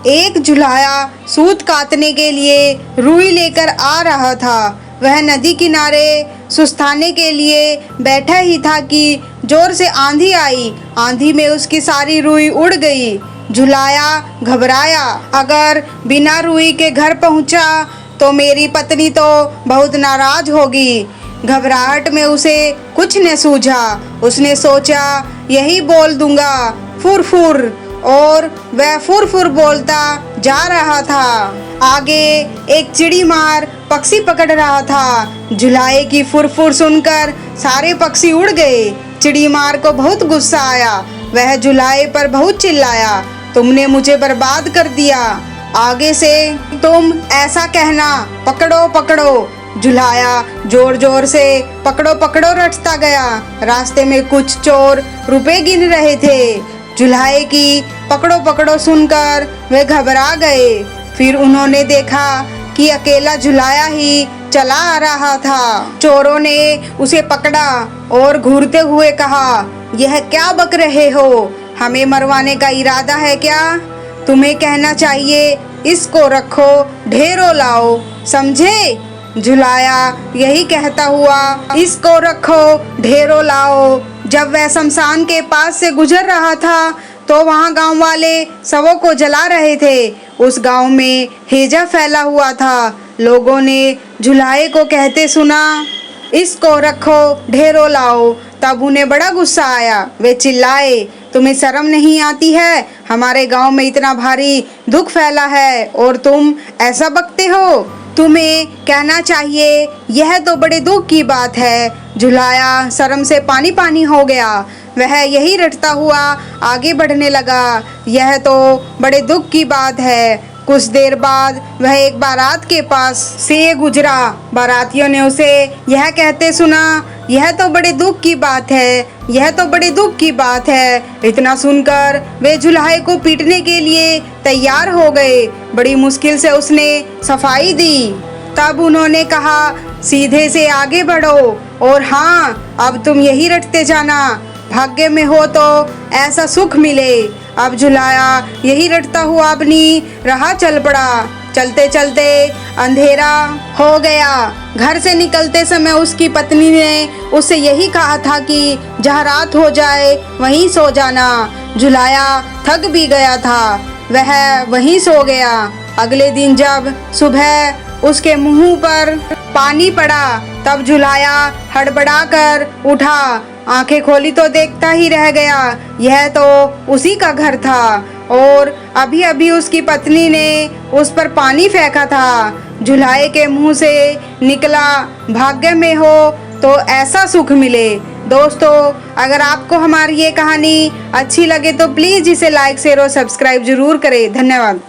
एक झुलाया सूत काटने के लिए रुई लेकर आ रहा था। वह नदी किनारे सुस्ताने के लिए बैठा ही था कि जोर से आंधी आई। आंधी में उसकी सारी रुई उड़ गई। झुलाया घबराया, अगर बिना रुई के घर पहुंचा तो मेरी पत्नी तो बहुत नाराज होगी। घबराहट में उसे कुछ न सूझा। उसने सोचा यही बोल दूंगा, फुर फुर, और वह फुर फुर बोलता जा रहा था। आगे एक चिड़ी मार पक्षी पकड़ रहा था। झुलाए की फुर फुर सुनकर सारे पक्षी उड़ गए। चिड़ी मार को बहुत गुस्सा आया। वह झुलाए पर बहुत चिल्लाया, तुमने मुझे बर्बाद कर दिया। आगे से तुम ऐसा कहना, पकड़ो पकड़ो। झुलाया जोर जोर से पकड़ो पकड़ो रटता गया। रास्ते में कुछ चोर रुपए गिन रहे थे। झुलाए की पकड़ो पकड़ो सुनकर वे घबरा गए। फिर उन्होंने देखा कि अकेला झुलाया ही चला आ रहा था। चोरों ने उसे पकड़ा और घूरते हुए कहा, यह क्या बक रहे हो? हमें मरवाने का इरादा है क्या? तुम्हें कहना चाहिए इसको रखो, ढेरों लाओ, समझे? झुलाया यही कहता हुआ इसको रखो, ढेरों लाओ। जब वह शमशान के पास से गुजर रहा था तो वहाँ गांव वाले शवों को जला रहे थे। उस गांव में हैजा फैला हुआ था। लोगों ने झुलाए को कहते सुना, इसको रखो, ढेरों लाओ। तब उन्हें बड़ा गुस्सा आया। वे चिल्लाए, तुम्हें शर्म नहीं आती है? हमारे गांव में इतना भारी दुख फैला है और तुम ऐसा बकते हो? तुम्हें कहना चाहिए यह तो बड़े दुख की बात है। झुलाया शर्म से पानी पानी हो गया। वह यही रटता हुआ आगे बढ़ने लगा, यह तो बड़े दुख की बात है। कुछ देर बाद वह एक बारात के पास से गुजरा। बारातियों ने उसे यह कहते सुना, यह तो बड़े दुख की बात है, यह तो बड़े दुख की बात है। इतना सुनकर वे झुलाए को पीटने के लिए तैयार हो गए। बड़ी मुश्किल से उसने सफाई दी। तब उन्होंने कहा, सीधे से आगे बढ़ो और हाँ, अब तुम यही रटते जाना, भाग्य में हो तो ऐसा सुख मिले। अब झुलाया यही रटता हुआ अपनी राह चल पड़ा। चलते चलते अंधेरा हो गया। घर से निकलते समय उसकी पत्नी ने उससे यही कहा था कि जहाँ रात हो जाए वहीं सो जाना। झुलाया थक भी गया था, वह वहीं सो गया। अगले दिन जब सुबह उसके मुंह पर पानी पड़ा तब झुलाया हड़बड़ाकर उठा। आंखें खोली तो देखता ही रह गया, यह तो उसी का घर था और अभी अभी उसकी पत्नी ने उस पर पानी फेंका था। झुलाए के मुंह से निकला, भाग्य में हो तो ऐसा सुख मिले। दोस्तों, अगर आपको हमारी ये कहानी अच्छी लगे तो प्लीज़ इसे लाइक शेयर और सब्सक्राइब जरूर करें। धन्यवाद।